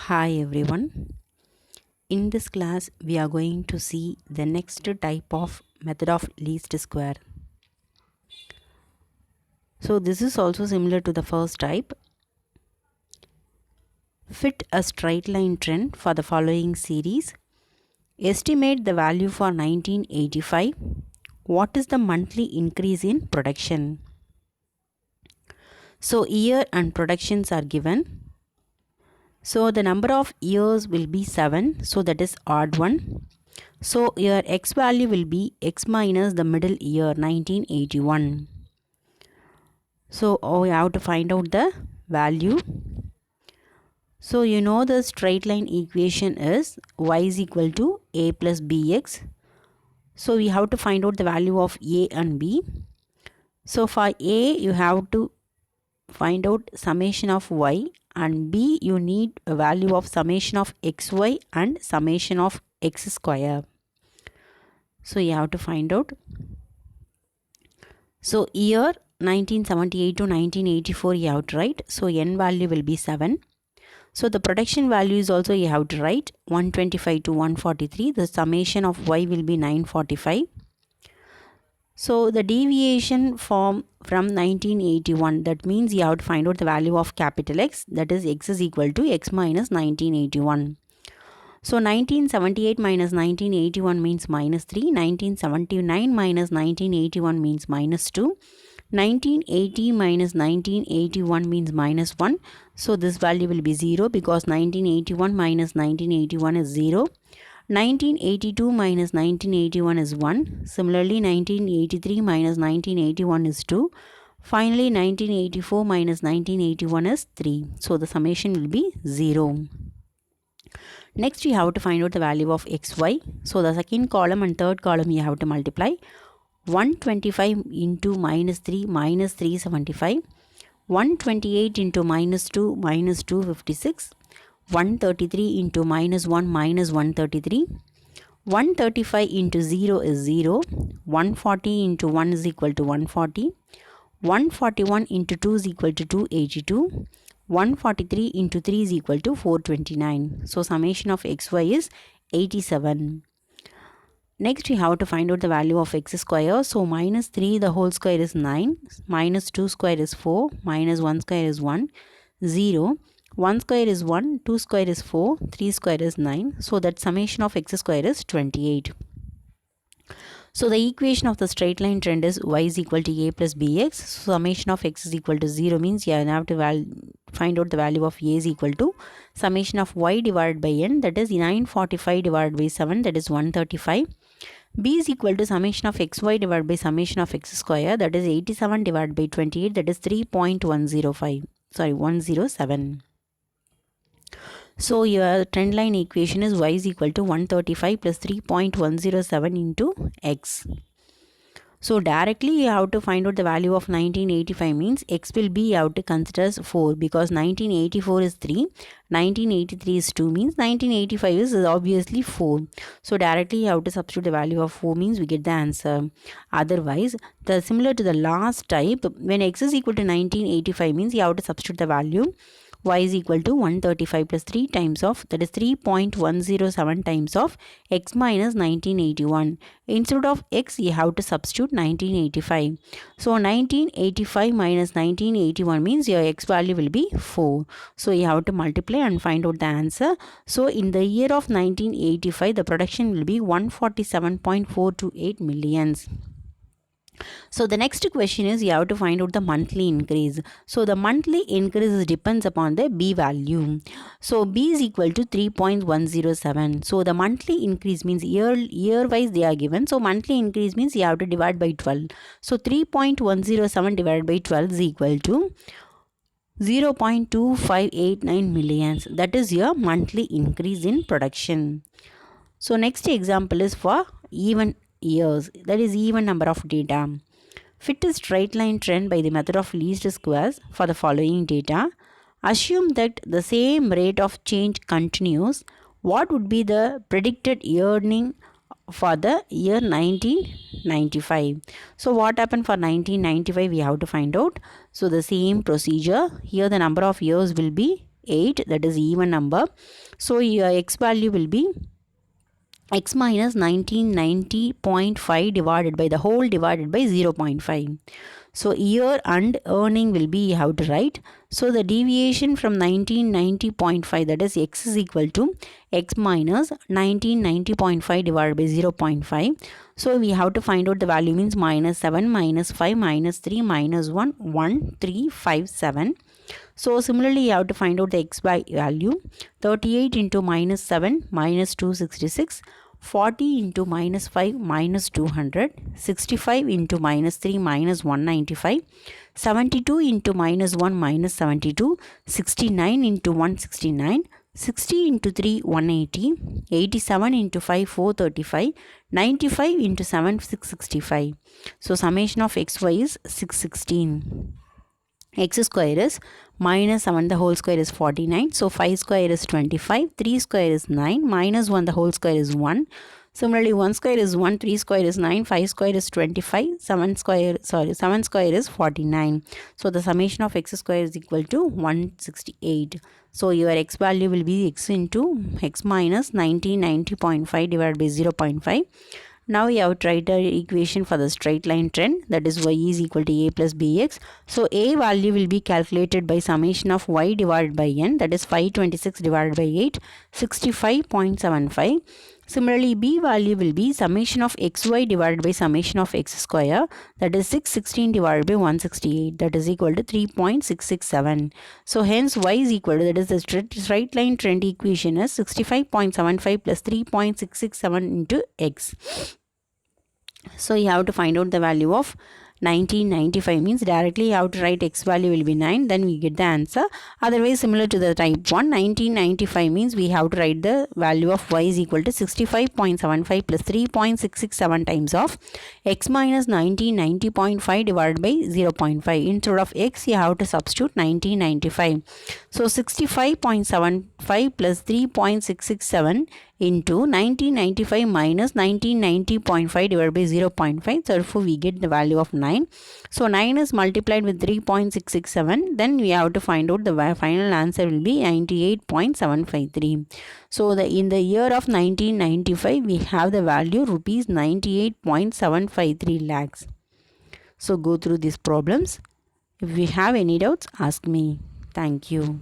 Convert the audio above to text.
Hi everyone. In this class, we are going to see the next type of method of least square. So this is also similar to the first type. Fit a straight line trend for the following series. Estimate the value for 1985. What is the monthly increase in production? So year and productions are given. So the number of years will be 7. So that is odd one. So your x value will be x minus the middle year 1981. So we have to find out the value. So you know the straight line equation is y is equal to a plus bx. So we have to find out the value of a and b. So for a you have to find out summation of y, and b you need a value of summation of xy and summation of x square. So you have to find out. So year 1978 to 1984 you have to write. So n value will be 7. So the production value is also you have to write 125 to 143. The summation of y will be 945. So the deviation from 1981, that means you have to find out the value of capital X, that is x is equal to x minus 1981. So 1978 minus 1981 means minus 3. 1979 minus 1981 means minus 2. 1980 minus 1981 means minus 1. So this value will be 0 because 1981 minus 1981 is 0. 1982 minus 1981 is 1. Similarly, 1983 minus 1981 is 2. Finally, 1984 minus 1981 is 3. So the summation will be 0. Next, you have to find out the value of xy. So the second column and third column you have to multiply. 125 into minus 3 minus 375. 128 into minus 2 minus 256. 133 into minus 1 minus 133. 135 into 0 is 0. 140 into 1 is equal to 140. 141 into 2 is equal to 282. 143 into 3 is equal to 429. So summation of xy is 87. Next we have to find out the value of x square. So minus 3 the whole square is 9. Minus 2 square is 4. Minus 1 square is 1. 0. 1 square is 1. 2 square is 4. 3 square is 9. So that summation of x square is 28. So the equation of the straight line trend is y is equal to a plus bx. So summation of x is equal to 0 means you have to find out the value of a is equal to summation of y divided by n, that is 945 divided by 7, that is 135. B is equal to summation of xy divided by summation of x square, that is 87 divided by 28, that is 3.105. Sorry, 107. So your trend line equation is y is equal to 135 plus 3.107 into x. So directly you have to find out the value of 1985 means x will be you have to consider as 4 because 1984 is 3, 1983 is 2 means 1985 is obviously 4. So directly you have to substitute the value of 4 means we get the answer. Otherwise, similar to the last type, when x is equal to 1985 means you have to substitute the value y is equal to 135 plus 3 times of, that is 3.107 times of x minus 1981. Instead of x you have to substitute 1985. So 1985 minus 1981 means your x value will be 4. So you have to multiply and find out the answer. So in the year of 1985 the production will be 147.428 millions. So the next question is you have to find out the monthly increase. So the monthly increase depends upon the B value. So B is equal to 3.107. So the monthly increase means year wise they are given. So monthly increase means you have to divide by 12. So 3.107 divided by 12 is equal to 0.2589 millions. That is your monthly increase in production. So next example is for even years, that is even number of data. Fit a straight line trend by the method of least squares for the following data. Assume that the same rate of change continues. What would be the predicted earning for the year 1995? So what happened for 1995 we have to find out. So the same procedure. Here the number of years will be 8, that is even number. So your x value will be x minus 1990.5 divided by the whole divided by 0.5. So year and earning will be, you have to write. So the deviation from 1990.5, that is x is equal to x minus 1990.5 divided by 0.5. So we have to find out the value, means minus 7, minus 5, minus 3, minus 1, 1, 3, 5, 7. So similarly, you have to find out the x value. 38 into minus 7, minus 266. 40 into minus 5, minus 200. 65 into minus 3, minus 195. 72 into minus 1, minus 72. 69 into 169. 60 into 3, 180. 87 into 5, 435. 95 into 7, 665. So summation of xy is 616. X square is minus 7 the whole square is 49. So 5 square is 25. 3 square is 9. Minus 1 the whole square is 1. Similarly, 1 square is 1. 3 square is 9. 5 square is 25. 7 square is 49. So the summation of x square is equal to 168. So your x value will be x into x minus 1990.5 divided by 0.5. Now we have tried the equation for the straight line trend, that is y is equal to a plus bx. So a value will be calculated by summation of y divided by n, that is 526 divided by 8, 65.75. Similarly, b value will be summation of xy divided by summation of x square, that is 616 divided by 168, that is equal to 3.667. So hence y is equal to, that is the straight line trend equation is 65.75 plus 3.667 into x. So you have to find out the value of 1995, means directly you have to write x value will be 9, then we get the answer. Otherwise, similar to the type 1, 1995 means we have to write the value of y is equal to 65.75 plus 3.667 times of x minus 1990.5 divided by 0.5. Instead of x, you have to substitute 1995. So 65.75 plus 3.667 into 1995 minus 1990.5 divided by 0.5. Therefore, we get the value of 9. So 9 is multiplied with 3.667. Then we have to find out the final answer will be 98.753. So in the year of 1995, we have the value rupees 98.753 lakhs. So go through these problems. If you have any doubts, ask me. Thank you.